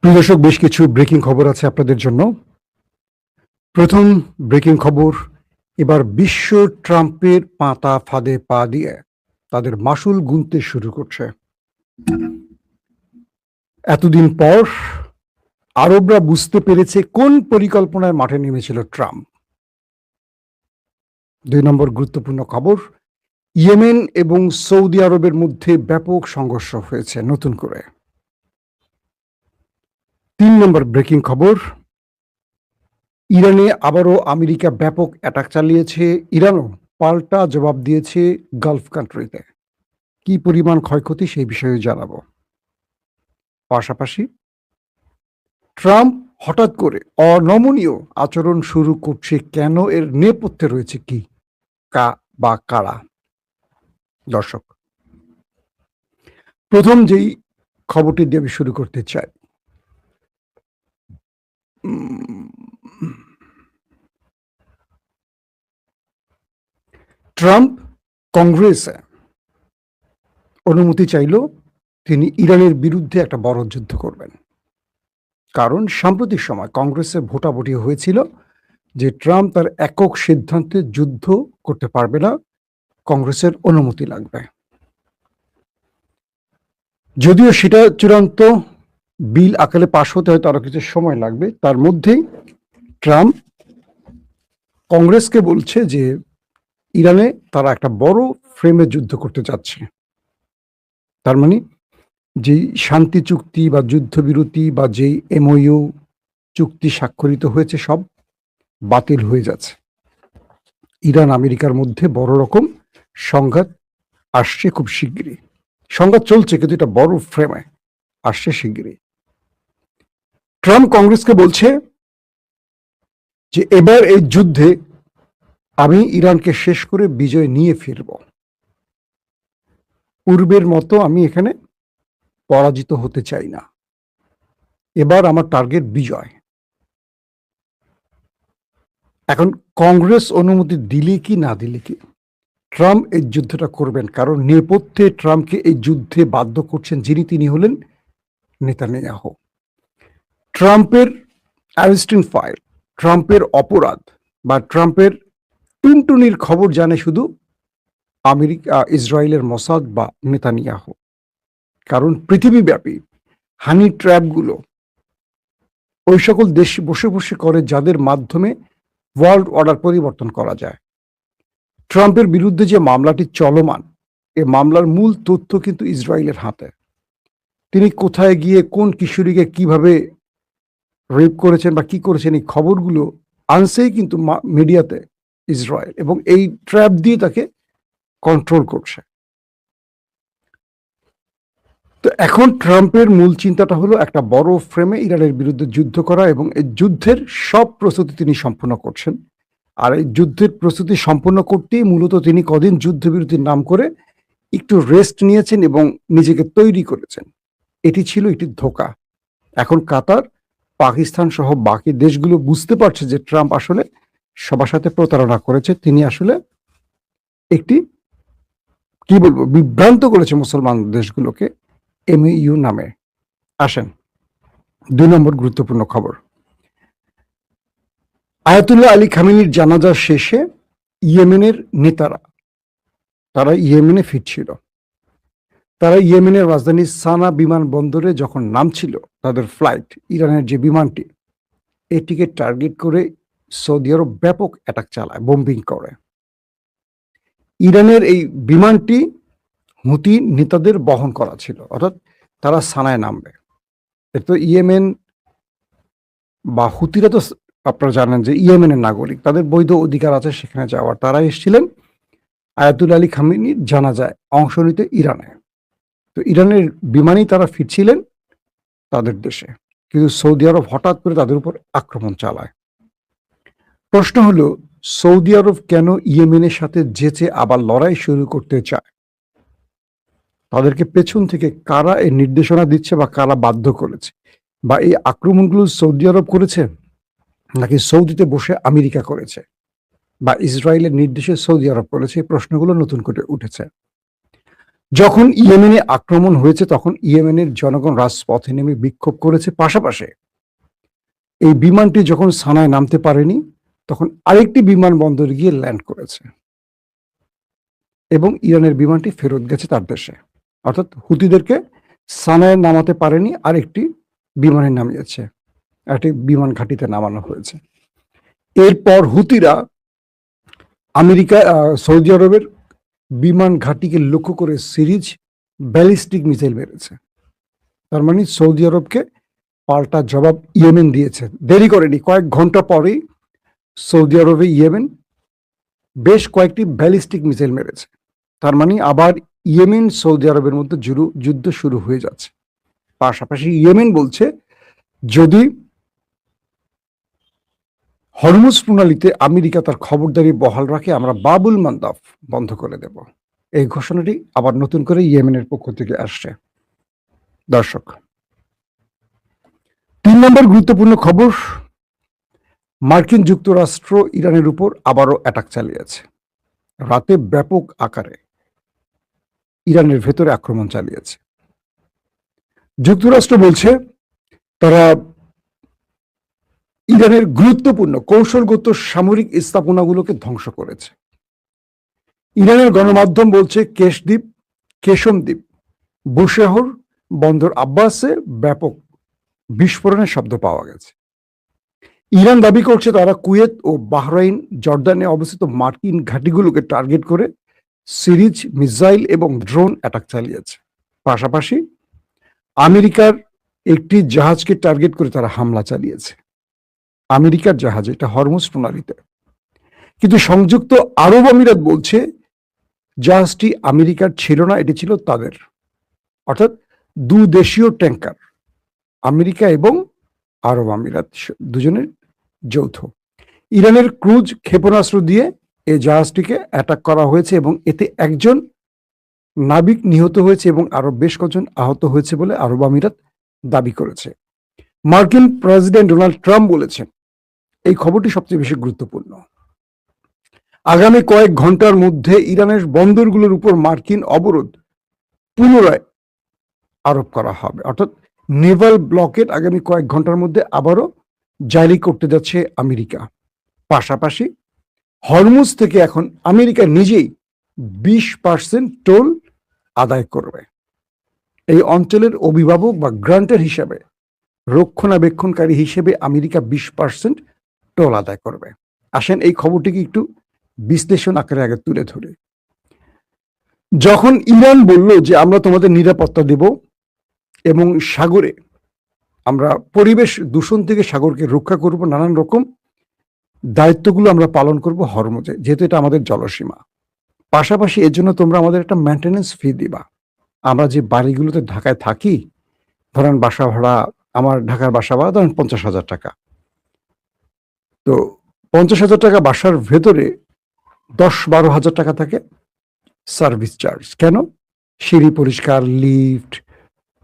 প্রিয় দর্শক, বেশ কিছু ব্রেকিং খবর আছে আপনাদের জন্য। প্রথম ব্রেকিং খবর, এবার বিশ্ব ট্রাম্পের পাতা ফাঁদে পা দিয়ে তাদের মাসুল গুনতে শুরু করছে। এতদিন পর আরবরা বুঝতে পেরেছে কোন পরিকল্পনায় মাঠে নেমেছিল ট্রাম্প। 2 নম্বর গুরুত্বপূর্ণ খবর, ইয়েমেন এবং সৌদি আরবের মধ্যে ব্যাপক সংঘর্ষ হয়েছে নতুন করে। 3 নম্বর ব্রেকিং খবর, ইরানে আবারও আমেরিকা ব্যাপক অ্যাটাক চালিয়েছে, ইরানও পাল্টা জবাব দিয়েছে গালফ কান্ট্রিতে। কি পরিমাণ ক্ষয়ক্ষতি সেই বিষয়ে জানাবো। পাশাপাশি ট্রাম্প হঠাৎ করে অনমনীয় আচরণ শুরু করছে কেন, এর নেপথ্যে রয়েছে কি বা কারা। দর্শক, প্রথম যেই খবরটি দিয়ে আমি শুরু করতে চাই, ট্রাম্প কংগ্রেসে অনুমতি চাইল তিনি ইরানের বিরুদ্ধে একটা বড় যুদ্ধ করবেন। কারণ সাম্প্রতিক সময় কংগ্রেসে ভোটাভুটি হয়েছিল যে ট্রাম্প তার একক সিদ্ধান্তে যুদ্ধ করতে পারবে না, কংগ্রেসের অনুমতি লাগবে। যদিও সেটা চূড়ান্ত বিল আকারে পাশ হতে হয়তো আরো কিছু সময় লাগবে, তার মধ্যেই ট্রাম্প কংগ্রেসকে বলছে যে ইরানে তারা একটা বড় ফ্রেমে যুদ্ধ করতে যাচ্ছে। তার মানে যেই শান্তি চুক্তি বা যুদ্ধবিরতি বা যেই এমওইউ চুক্তি স্বাক্ষরিত হয়েছে সব বাতিল হয়ে যাচ্ছে। ইরান আমেরিকার মধ্যে বড় রকম সংঘাত আসছে খুব শিগগিরই। সংঘাত চলছে কিন্তু এটা বড় ফ্রেমে আসছে শিগগিরই। ট্রাম্প কংগ্রেসকে বলছে যে এবার এই যুদ্ধে আমি ইরানকে শেষ করে বিজয় নিয়ে ফিরব। পূর্বের মতো আমি এখানে পরাজিত হতে চাই না, এবার আমার টার্গেট বিজয়। এখন কংগ্রেস অনুমতি দিলে কি না দিলে কি, ট্রাম্প এই যুদ্ধটা করবেন, কারণ নেপথ্যে ট্রাম্পকে এই যুদ্ধে বাধ্য করছেন যিনি, তিনি হলেন নেতানিয়াহু। ট্রাম্পের অ্যারেস্টিং ফাইল, ট্রাম্পের অপরাধ বা ট্রাম্পের টুনটুনির খবর জানে শুধু আমেরিকা, ইসরায়েলের মোসাদ বা নেতানিয়াহু। কারণ পৃথিবীব্যাপী হানি ট্র্যাপগুলো ওই সকল দেশ বসে বসে করে যাদের মাধ্যমে ওয়ার্ল্ড অর্ডার পরিবর্তন করা যায়। ট্রাম্পের বিরুদ্ধে যে মামলাটি চলমান, এ মামলার মূল তথ্য কিন্তু ইসরায়েলের হাতে। তিনি কোথায় গিয়ে কোন কিশোরীকে কিভাবে রেপ করেছেন বা কি করেছেন, এই খবরগুলো আনছেই কিন্তু মিডিয়াতে ইসরায়েল, এবং এই ট্র্যাপ দিয়ে তাকে কন্ট্রোল করছে। তো এখন ট্রাম্পের মূল চিন্তাটা হলো একটা বড় ফ্রেমে ইরানের বিরুদ্ধে যুদ্ধ করা, এবং এই যুদ্ধের সব প্রস্তুতি তিনি সম্পূর্ণ করছেন। আর এই যুদ্ধের প্রস্তুতি সম্পূর্ণ করতেই মূলত তিনি কদিন যুদ্ধবিরতির নাম করে একটু রেস্ট নিয়েছেন এবং নিজেকে তৈরি করেছেন। এটি ছিল একটি ধোঁকা। এখন কাতার, পাকিস্তান সহ বাকি দেশগুলো বুঝতে পারছে যে ট্রাম্প আসলে সবার সাথে প্রতারণা করেছে। তিনি আসলে একটি কি বলবো বিভ্রান্ত করেছে মুসলমান দেশগুলোকে এমইউ নামে। আসেন 2 নম্বর গুরুত্বপূর্ণ খবর, আয়াতুল্লাহ আলী খামেনির জানাজা শেষে ইয়েমেনের নেতারা, তারা ইয়েমেনে ফিরছিল। তারা ইয়েমেনের রাজধানী সানা বিমানবন্দরে যখন নামছিল তাদের ফ্লাইট, ইরানের যে বিমানটি, এটিকে টার্গেট করে সৌদি আরব ব্যাপক অ্যাটাক চালায়, বোম্বিং করে। ইরানের এই বিমানটি হুতি নেতাদের বহন করা ছিল, অর্থাৎ তারা সানায় নামবে। তো ইয়েমেন বা হুতিরা তো আপনারা জানেন যে ইয়েমেনের নাগরিক, তাদের বৈধ অধিকার আছে সেখানে যাওয়ার। তারা এসেছিলেন আয়াতুল্লাহ আলী খামেনির জানাজায় অংশ নিতে ইরানে। তো ইরানের বিমানেই তারা ফিরছিলেন তাদের দেশে, কিন্তু সৌদি আরব হঠাৎ করে তাদের উপর আক্রমণ চালায়। প্রশ্ন হলো, সৌদি আরব কেন ইয়েমেনের সাথে যেচে আবার লড়াই শুরু করতে চায়? তাদেরকে পেছন থেকে কারা এই নির্দেশনা দিচ্ছে বা কারা বাধ্য করেছে, বা এই আক্রমণগুলো সৌদি আরব করেছে নাকি সৌদিতে বসে আমেরিকা করেছে, বা ইসরায়েলের নির্দেশে সৌদি আরব করেছে? এই প্রশ্নগুলো নতুন করে উঠেছে। যখন ইয়েমেনে আক্রমণ হয়েছে তখন ইয়েমেনের জনগণ রাজপথে নেমে বিক্ষোভ করেছে, পাশাপাশি এই বিমানটি যখন সানায় নামতে পারেনি তখন আরেকটি বিমানবন্দরে গিয়ে ল্যান্ড করেছে এবং ইরানের বিমানটি ফেরত গেছে তার দেশে। অর্থাৎ হুতিদেরকে সানায় নামাতে পারেনি, আরেকটি বিমানে নামিয়েছে, একটি বিমান ঘাঁটিতে নামানো হয়েছে। এরপর হুতিরা সৌদি আরবের বিমান ঘাঁটিকে লক্ষ্য করে সিরিজ ব্যালিস্টিক মিসাইল মেরেছে। তার মানে সৌদি আরবকে পাল্টা জবাব ইয়েমেন দিয়েছে, দেরি করেনি, কয়েক ঘন্টা পরেই সৌদি আরবে ইয়েমেন বেশ কয়েকটি ব্যালিস্টিক মিসাইল মেরেছে। তার মানে আবার ইয়েমেন সৌদি আরবের মধ্যে যুদ্ধ শুরু হয়ে যাচ্ছে। পাশাপাশি ইয়েমেন বলছে যদি হরমুজ প্রণালীতে আমেরিকা তার খবরদারি বহাল রাখে আমরা বাবুল মান্দাব বন্ধ করে দেব। এই ঘোষণাটি আবার নতুন করে ইয়েমেনের পক্ষ থেকে আসছে। দর্শক, 3 নম্বর গুরুত্বপূর্ণ খবর, মার্কিন যুক্তরাষ্ট্র ইরানের উপর আবারও অ্যাটাক চালিয়েছে। রাতে ব্যাপক আকারে ইরানের ভেতরে আক্রমণ চালিয়েছে। যুক্তরাষ্ট্র বলছে তারা ইরানের গুরুত্বপূর্ণ কৌশলগত সামরিক স্থাপনাগুলোকে ধ্বংস করেছে। ইরানের গণমাধ্যম বলছে কেশম দ্বীপ, বুশেহর বন্দর আব্বাসে ব্যাপক বিস্ফোরণের শব্দ পাওয়া গেছে। ইরান দাবি করছে তারা কুয়েত ও বাহরাইন, জর্দানে অবস্থিত মার্কিন ঘাঁটিগুলোকে টার্গেট করে সিরিজ মিসাইল এবং ড্রোন অ্যাটাক চালিয়েছে। পাশাপাশি আমেরিকার একটি জাহাজকে টার্গেট করে তারা হামলা চালিয়েছে। আমেরিকার জাহাজ, এটা হরমুজ প্রণালীতে। কিন্তু সংযুক্ত আরব আমিরাত বলছে জাহাজটি আমেরিকার ছিল না, এটি ছিল তাদের, অর্থাৎ দুদেশীয় ট্যাঙ্কার, আমেরিকা এবং আরব আমিরাত দুজনের যৌথ। ইরানের ক্রুজ ক্ষেপণাস্ত্র দিয়ে এই জাহাজটিকে অ্যাটাক করা হয়েছে এবং এতে একজন নাবিক নিহত হয়েছে এবং আরো বেশ কজন আহত হয়েছে বলে আরব আমিরাত দাবি করেছে। মার্কিন প্রেসিডেন্ট ডোনাল্ড ট্রাম্প বলেছেন এই খবরটি সবচেয়ে বেশি গুরুত্বপূর্ণ। আগামী কয়েক ঘন্টার মধ্যে ইরানের বন্দরগুলোর উপর মার্কিন অবরোধ পুনরায় আরোপ করা হবে, অর্থাৎ নেভাল ব্লকেট আগামী কয়েক ঘন্টার মধ্যে আবারও জারি করতে যাচ্ছে আমেরিকা। পাশাপাশি হরমুজ থেকে এখন আমেরিকা নিজেই 20% টোল আদায় করবে। এই অঞ্চলের অভিভাবক বা গ্রান্টার হিসাবে, রক্ষণাবেক্ষণকারী হিসেবে আমেরিকা 20% টোল আদায় করবে। আসেন এই খবরটিকে একটু বিশ্লেষণ আকারে আগে তুলে ধরে। যখন ইরান বলল যে আমরা তোমাদের নিরাপত্তা দেব এবং সাগরে আমরা পরিবেশ দূষণ থেকে সাগরকে রক্ষা করব, নানান রকম দায়িত্বগুলো আমরা পালন করব হরমুজে, যেহেতু এটা আমাদের জলসীমা। পাশাপাশি এর জন্য তোমরা আমাদের একটা মেনটেন্যান্স ফি দিবা। আমরা যে বাড়িগুলোতে ঢাকায় থাকি, ধরেন বাসা ভাড়া, আমার ঢাকার বাসা ভাড়া ধরেন 50,000 টাকা, তো 50,000 টাকা বাসার ভেতরে 10-12 হাজার টাকা থাকে সার্ভিস চার্জ। কেন? সিঁড়ি পরিষ্কার, লিফট,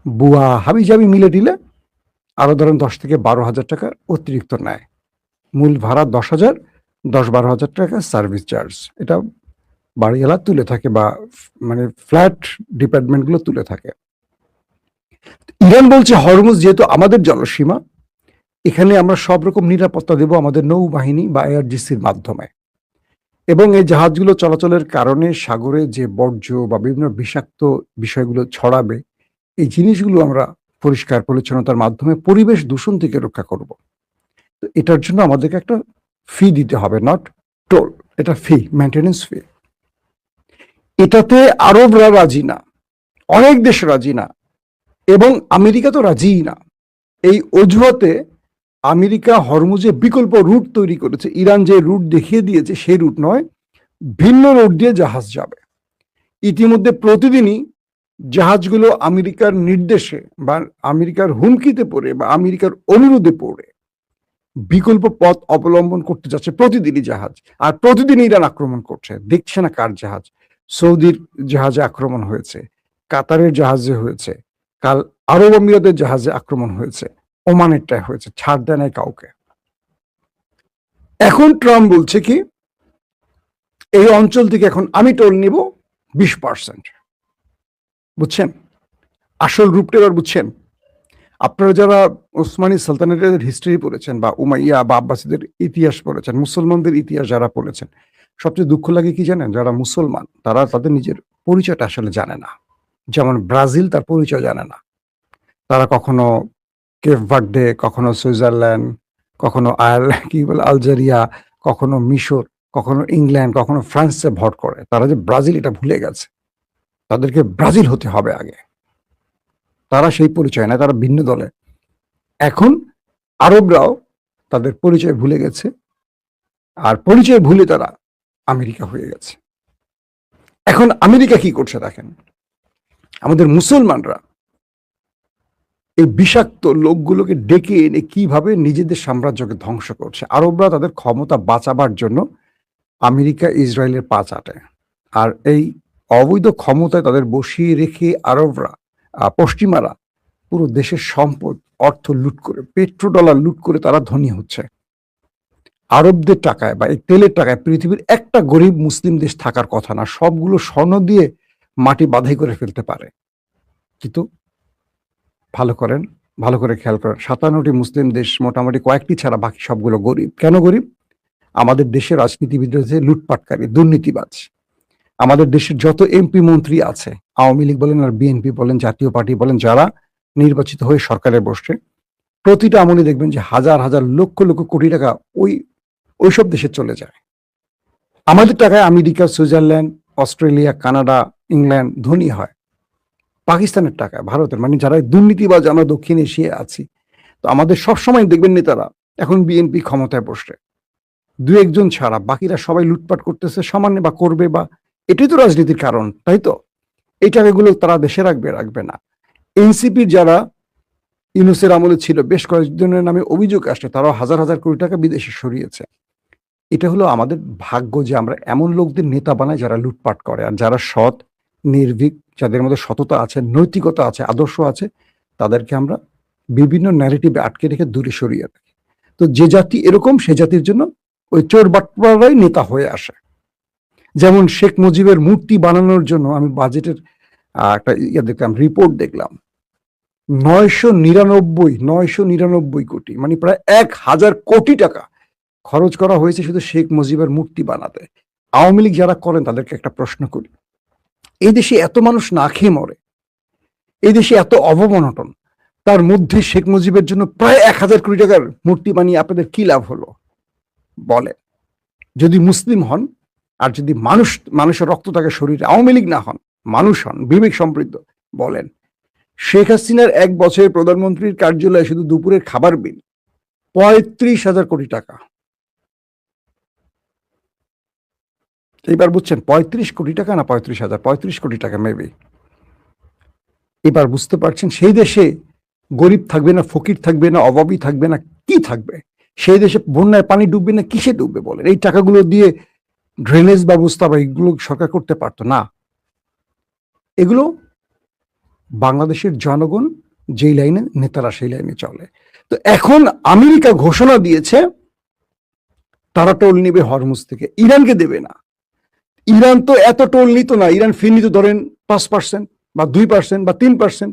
বুয়া হাবি জাবি মিলে দিলে আরো ধরেন 10 থেকে 12 হাজার টাকা অতিরিক্ত নেয়। মূল ভাড়া 10,000, 10-12 হাজার টাকা সার্ভিস চার্জ, এটা বাড়িওয়ালা তুলে থাকে বা মানে ফ্ল্যাট ডিপার্টমেন্টগুলো তুলে থাকে। ইরান বলছে হরমুজ যেহেতু আমাদের জলসীমা, এখানে আমরা সব রকম নিরাপত্তা দেব আমাদের নৌবাহিনী বা এআরজিসির মাধ্যমে, এবং এই জাহাজগুলো চলাচলের কারণে সাগরে যে বর্জ্য বা বিভিন্ন বিষাক্ত বিষয়গুলো ছড়াবে, এই জিনিসগুলো আমরা পরিষ্কার পরিচ্ছন্নতার মাধ্যমে পরিবেশ দূষণ থেকে রক্ষা করব। তো এটার জন্য আমাদেরকে একটা ফি দিতে হবে, নট টোল, এটা ফি, মেনটেন্যান্স ফি। এটাতে আরবরা রাজি না, অনেক দেশ রাজি না, এবং আমেরিকা তো রাজিই না। এই অজুহাতে আমেরিকা হরমুজে বিকল্প রুট তৈরি করেছে। ইরান যে রুট দেখিয়ে দিয়েছে সেই রুট নয়, ভিন্ন রুট দিয়ে জাহাজ যাবে। ইতিমধ্যে প্রতিদিনই জাহাজগুলো আমেরিকার নির্দেশে বা আমেরিকার হুমকিতে পড়ে বা আমেরিকার অনুরোধে পড়ে বিকল্প পথ অবলম্বন করতে যাচ্ছে প্রতিদিনই জাহাজ। আর প্রতিদিন ইরান আক্রমণ করছে, দেখছে না কার জাহাজ। সৌদির জাহাজে আক্রমণ হয়েছে, কাতারের জাহাজে হয়েছে, কাল আরব আমিরাতের জাহাজে আক্রমণ হয়েছে, ওমানেরটায় হয়েছে, ছাড় দেয় নাই কাউকে। এখন ট্রাম্প বলছে কি এই অঞ্চল থেকে এখন আমি টোল নিব 20%। বুঝছেন? আসল রূপটা এবার বুঝছেন? আপনারা যারা ওসমানী সালতানাতের হিস্ট্রি পড়েছেন বা উমাইয়া বা আব্বাসীদের ইতিহাস পড়েছেন, মুসলমানদের ইতিহাস যারা পড়েছেন, সবচেয়ে দুঃখ লাগে কি জানেন? যারা মুসলমান তারা তাদের নিজের পরিচয়টা আসলে জানে না। যেমন ব্রাজিল তার পরিচয় জানে না। তারা কখনো কেপ ভার্দে, কখনো সুইজারল্যান্ড, কখনো কি বলে আলজেরিয়া, কখনো মিশর, কখনো ইংল্যান্ড, কখনো ফ্রান্সে ভোট করে। তারা যে ব্রাজিল এটা ভুলে গেছে। তাদেরকে ব্রাজিল হতে হবে আগে। তারা সেই পরিচয় না, তারা ভিন্ন দলে। এখন আরবরাও তাদের পরিচয় ভুলে গেছে, আর পরিচয় ভুলে তারা আমেরিকা হয়ে গেছে। এখন আমেরিকা কি করছে দেখেন, আমাদের মুসলমানরা এই বিষাক্ত লোকগুলোকে ডেকে এনে কিভাবে নিজেদের সাম্রাজ্যকে ধ্বংস করছে। আরবরা তাদের ক্ষমতা বাঁচাবার জন্য আমেরিকা ইসরায়েলের পা চাটে, আর এই অবৈধ ক্ষমতায় তাদের বসিয়ে রেখে আরবরা পশ্চিমারা পুরো দেশের সম্পদ অর্থ লুট করে, পেট্রোডলার লুট করে তারা ধনী হচ্ছে। আরবদের টাকায় বা এই তেলের টাকায় পৃথিবীর একটা গরিব মুসলিম দেশ থাকার কথা না, সবগুলো স্বর্ণ দিয়ে মাটি বাধাই করে ফেলতে পারে। কিন্তু ভালো করেন, ভালো করে খেয়াল করেন, 57টি মুসলিম দেশ মোটামুটি কয়েকটি ছাড়া বাকি সবগুলো গরিব। কেন গরিব? আমাদের দেশের রাজনীতিবিদরা হচ্ছে লুটপাটকারী, দুর্নীতিবাজ। আমাদের দেশের যত এমপি মন্ত্রী আছে, আওয়ামী লীগ বলেন আর বিএনপি বলেন, জাতীয় পার্টি বলেন, যারা নির্বাচিত হয়ে সরকারে বসছে, প্রতিটা আমলে দেখবেন যে হাজার হাজার লক্ষ লক্ষ কোটি টাকা ওইসব দেশে চলে যায়। আমাদের টাকায় America, Switzerland, Australia, Canada, England ধনী হয়। পাকিস্তানের টাকায়, ভারতের, মানে যারা দুর্নীতিবাজ আমরা দক্ষিণ এশিয়ায় আছি, তো আমাদের সবসময় দেখবেন নেতারা এখন বিএনপি ক্ষমতায় বসছে, দু একজন ছাড়া বাকিরা সবাই লুটপাট করতেছে সামান্য বা করবে, বা এটাই তো রাজনীতির কারণ, তাই তো? এই টাকাগুলো তারা দেশে রাখবে না। এনসিপির যারা ইউনূসের আমলে ছিল, বেশ কয়েকজনের নামে অভিযোগ আসছে, তারাও হাজার হাজার কোটি টাকা বিদেশে সরিয়েছে। এটা হলো আমাদের ভাগ্য যে আমরা এমন লোকদের নেতা বানাই যারা লুটপাট করে, আর যারা সৎ, নির্ভীক, যাদের মধ্যে সততা আছে, নৈতিকতা আছে, আদর্শ আছে, তাদেরকে আমরা বিভিন্ন ন্যারেটিভে আটকে রেখে দূরে সরিয়ে রাখি। তো যে জাতি এরকম, সে জাতির জন্য ওই চোর বাটপারাই নেতা হয়ে আসে। যেমন শেখ মুজিবের মূর্তি বানানোর জন্য আমি বাজেটের একটা দেখলাম, রিপোর্ট দেখলাম, 999 কোটি, মানে প্রায় 1000 কোটি টাকা খরচ করা হয়েছে শুধু শেখ মুজিবের মূর্তি বানাতে। আওয়ামী লীগ যারা করেন তাদেরকে একটা প্রশ্ন করি, এই দেশে এত মানুষ না খেয়ে মরে, এই দেশে এত অবমনটন, তার মধ্যে শেখ মুজিবের জন্য প্রায় 1000 কোটি টাকার মূর্তি বানিয়ে আপনাদের কি লাভ হলো বলে? যদি মুসলিম হন আর যদি মানুষের রক্ত থাকে শরীরে, আওয়ামী লীগ না হন, মানুষ হন, বিবেক সমৃদ্ধ, বলেন শেখ হাসিনার 1 বছরের প্রধানমন্ত্রীর কার্যালয়ে শুধু দুপুরের খাবার বিল 35,000 কোটি টাকা। এবার বুঝছেন 35 কোটি টাকা না 35,000, 35 কোটি টাকা মেবি। এবার বুঝতে পারছেন সেই দেশে গরিব থাকবে না, ফকির থাকবে না, অভাবী থাকবে না, কি থাকবে? সেই দেশে বন্যায় পানি ডুববে না, কিসে ডুববে বলেন? এই টাকাগুলো দিয়ে ড্রেনেজ ব্যবস্থা বা এগুলো সরকার করতে পারতো না। এগুলো বাংলাদেশের জনগণ যেই লাইনে, নেতারা সেই লাইনে চলে। তো এখন আমেরিকা ঘোষণা দিয়েছে তারা টোল নিবে হরমুজ থেকে, ইরানকে দেবে না। ইরান তো এত টোল নিত না, ইরান ফি নিত ধরেন 5% বা 2% বা 3%,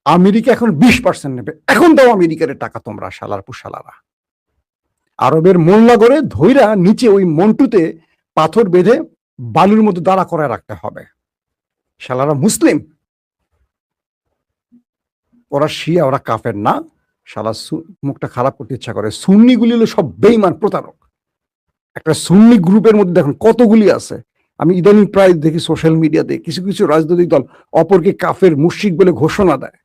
আমেরিকা এখন 20% নেবে। এখন দাও আমেরিকার টাকা তোমরা, শালার পুশালারা। আরবের মোল্লা করে ধইরা নিচে ওই মন্টুতে পাথর বেঁধে বালুর মধ্যে দাঁড়া করায় রাখতে হবে। শালারা মুসলিম, ওরা শিয়া, ওরা কাফের না। শালা মুখটা খারাপ করতে ইচ্ছা করে। সুন্নিগুলি হলো সব বেঈমান, প্রতারক। একটা সুন্নি গ্রুপের মধ্যে দেখুন কতগুলি আছে। আমি ইদানিং প্রায় দেখি সোশ্যাল মিডিয়াতে কিছু কিছু রাজনৈতিক দল অপরকে কাফের, মুশরিক বলে ঘোষণা দেয়।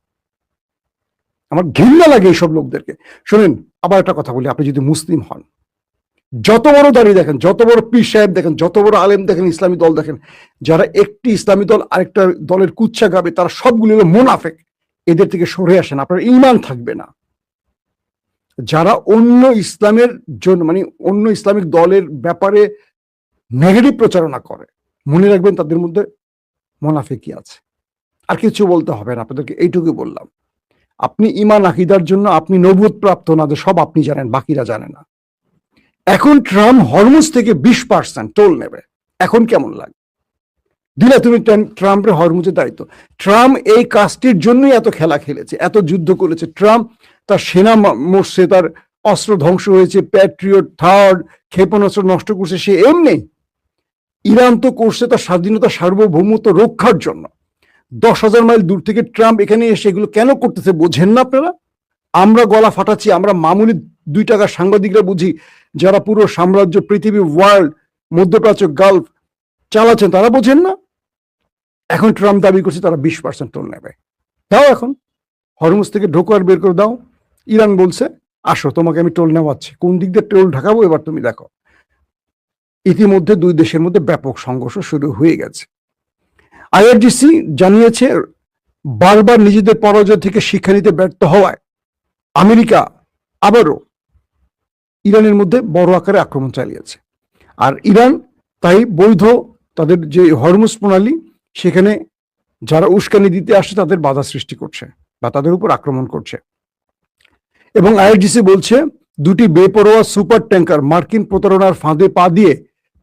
আমার ঘৃণা লাগে এইসব লোকদেরকে। শোনেন, আবার একটা কথা বলি, আপনি যদি মুসলিম হন, যত বড় দাঁড়িয়ে দেখেন, যত বড় পীর সাহেব দেখেন, যত বড় আলেম দেখেন, ইসলামী দল দেখেন, যারা একটি ইসলামী দল আরেকটা দলের কুচ্ছা গাবে, তারা সবগুলো হলো মুনাফেক। এদের থেকে সরে আসেন, আপনার ঈমান থাকবে না। যারা অন্য ইসলামের জন্য, মানে অন্য ইসলামিক দলের ব্যাপারে নেগেটিভ প্রচারণা করে, মনে রাখবেন তাদের মধ্যে মুনাফিকি আছে। আর কিছু বলতে হবে না, আপনাদেরকে এইটুকু বললাম। আপনি ঈমান আকীদার জন্য আপনি নবুয়ত প্রাপ্ত না, সব আপনি জানেন, বাকিরা জানে না। এখন ট্রাম্প হরমুজ থেকে 20% টোল নেবে। এখন কেমন লাগে? দিলে তুমি ট্রাম্পের হরমুজের দায়িত্ব। ট্রাম্প এই কাজটির জন্যই এত খেলা খেলেছে, এত যুদ্ধ করেছে। ট্রাম্প তার সেনা মরছে, তার অস্ত্র ধ্বংস হয়েছে, প্যাট্রিয়ট থার্ড ক্ষেপণাস্ত্র নষ্ট করছে। সে এমনি ইরান তো করছে তার স্বাধীনতা সার্বভৌমত্ব রক্ষার জন্য। 10,000 মাইল দূর থেকে ট্রাম্প এখানে এসে এগুলো কেন করতেছে বোঝেন না আপনারা? আমরা গলা ফাটাচ্ছি, আমরা মামুলি 2 টাকার সাংবাদিকরা বুঝি, যারা পুরো সাম্রাজ্য, পৃথিবী, ওয়ার্ল্ড, মধ্যপ্রাচ্য, গালফ চালাচ্ছেন, তারা বোঝেন না? এখন ট্রাম্প দাবি করছে তারা 20% টোল নেবে। দাও, এখন হরমুজ থেকে ঢোকো আর বের করে দাও। ইরান বলছে আসো, তোমাকে আমি টোল নেওয়াচ্ছি। কোন দিক দিয়ে টোল ঢাকাবো এবার তুমি দেখো। ইতিমধ্যে দুই দেশের মধ্যে ব্যাপক সংঘর্ষ শুরু হয়ে গেছে। আইআরজিসি জানিয়েছে বারবার নিজেদের পরাজয় থেকে শিক্ষা নিতে ব্যর্থ হওয়ায় আমেরিকা আবারও ইরানের মধ্যে বড় আকারে আক্রমণ চালিয়েছে। আর ইরান তাই বৈধ তাদের যে হরমুজ প্রণালী, সেখানে যারা উস্কানি দিতে আসে তাদের বাধা সৃষ্টি করছে বা তাদের উপর আক্রমণ করছে। এবং আইআরজিসি বলছে দুটি বেপরোয়া সুপার ট্যাঙ্কার মার্কিন প্রতারণার ফাঁদে পা দিয়ে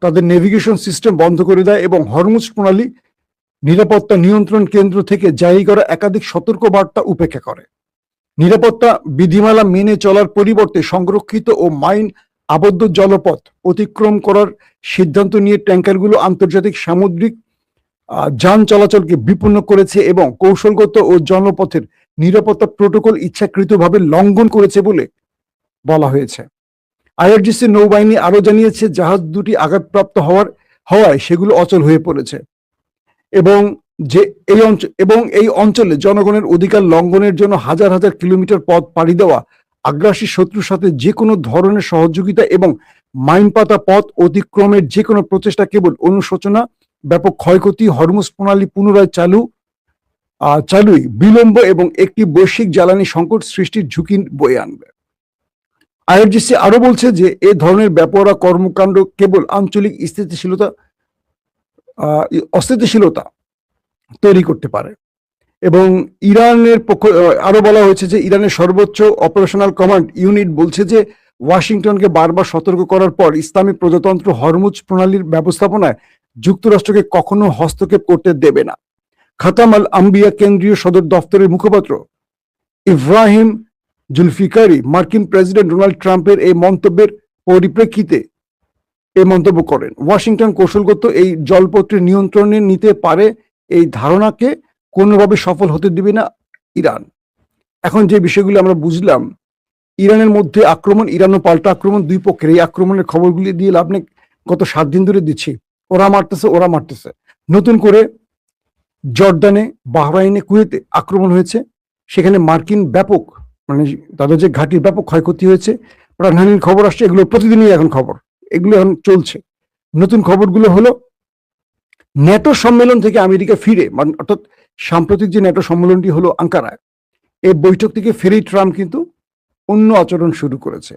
তাদের নেভিগেশন সিস্টেম বন্ধ করে দেয় এবং হরমুজ প্রণালী নিরাপত্তা নিয়ন্ত্রণ কেন্দ্র থেকে জারি করা একাধিক সতর্ক বার্তা উপেক্ষা করে। নিরাপত্তা বিধিমালা মেনে চলার পরিবর্তে সংরক্ষিত ও মাইন আবদ্ধ জলপথ অতিক্রম করার সিদ্ধান্ত নিয়ে ট্যাঙ্কারগুলো আন্তর্জাতিক সামুদ্রিক যান চলাচলকে বিপন্ন করেছে এবং কৌশলগত ও জলপথের নিরাপত্তা প্রোটোকল ইচ্ছাকৃতভাবে লঙ্ঘন করেছে বলে বলা হয়েছে। আইআরজিসি নৌবাহিনী আরো জানিয়েছে জাহাজ দুটি আঘাতপ্রাপ্ত হওয়ায় সেগুলো অচল হয়ে পড়েছে এবং এই অঞ্চলে জনগণের অধিকার লঙ্ঘনের জন্য হাজার হাজার কিলোমিটার পথ পাড়ি দেওয়া, আগ্রাসী শত্রুর সাথে যে কোনো ধরনের সহযোগিতা এবং মাইনপাতা পথ অতিক্রমের যে কোনো প্রচেষ্টা কেবল অনুশোচনা, ব্যাপক ক্ষয়ক্ষতি, হরমুজ প্রণালী পুনরায় চালুই বিলম্ব এবং একটি বৈশ্বিক জ্বালানি সংকট সৃষ্টির ঝুঁকি বয়ে আনবে। আইআরজিসি আরো বলছে যে এ ধরনের বেপরোয়া কর্মকাণ্ড কেবল আঞ্চলিক অস্থিতিশীলতা তৈরি করতে পারে। এবং ইরানের পক্ষ আরো বলা হয়েছে যে ইরানের সর্বোচ্চ অপারেশনাল কমান্ড ইউনিট বলছে যে ওয়াশিংটনকে বারবার সতর্ক করার পর ইসলামী প্রজাতন্ত্র হরমুজ প্রণালীর ব্যবস্থাপনায় যুক্তরাষ্ট্রকে কখনো হস্তক্ষেপ করতে দেবে না। খাতাম আল আম্বিয়া কেন্দ্রীয় সদর দফতরের মুখপাত্র ইব্রাহিম জুলফিকারি মার্কিন প্রেসিডেন্ট ডোনাল্ড ট্রাম্পের এই মন্তব্যের পরিপ্রেক্ষিতে এই মন্তব্য করেন। ওয়াশিংটন কৌশলগত এই জলপথের নিয়ন্ত্রণে নিতে পারে এই ধারণাকে কোনোভাবে সফল হতে দিবে না ইরান। এখন যে বিষয়গুলো আমরা বুঝলাম, ইরানের মধ্যে আক্রমণ, ইরান ও পাল্টা আক্রমণ, দুই পক্ষের এই আক্রমণের খবরগুলি দিয়ে লাভ নেই। গত 7 দিন ধরে দিচ্ছি, ওরা মারতেছে। নতুন করে জর্দানে, বাহরাইনে, কুয়েতে আক্রমণ হয়েছে। সেখানে মার্কিন ব্যাপক তাদের যে ঘাঁটির ব্যাপক ক্ষয়ক্ষতি হয়েছে, প্রাণহানির খবর আসছে। এগুলো প্রতিদিনই এখন খবর, এগুলো এখন চলছে। নতুন খবরগুলো হলো ন্যাটো সম্মেলন থেকে আমেরিকা ফিরে, অর্থাৎ সাম্প্রতিক যে ন্যাটো সম্মেলনটি হলো আঙ্কারায়, এই বৈঠক থেকে ফিরেই ট্রাম্প কিন্তু অন্য আচরণ শুরু করেছে।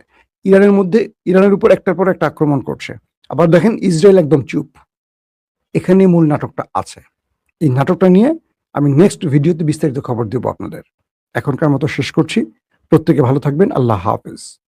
ইরানের উপর একটার পর একটা আক্রমণ করছে। আবার দেখেন ইসরায়েল একদম চুপ। এখানে মূল নাটকটা আছে। এই নাটকটা নিয়ে আমি নেক্সট ভিডিওতে বিস্তারিত খবর দেবো আপনাদের। এখনকার মতো শেষ করছি। প্রত্যেকে ভালো থাকবেন। আল্লাহ হাফেজ।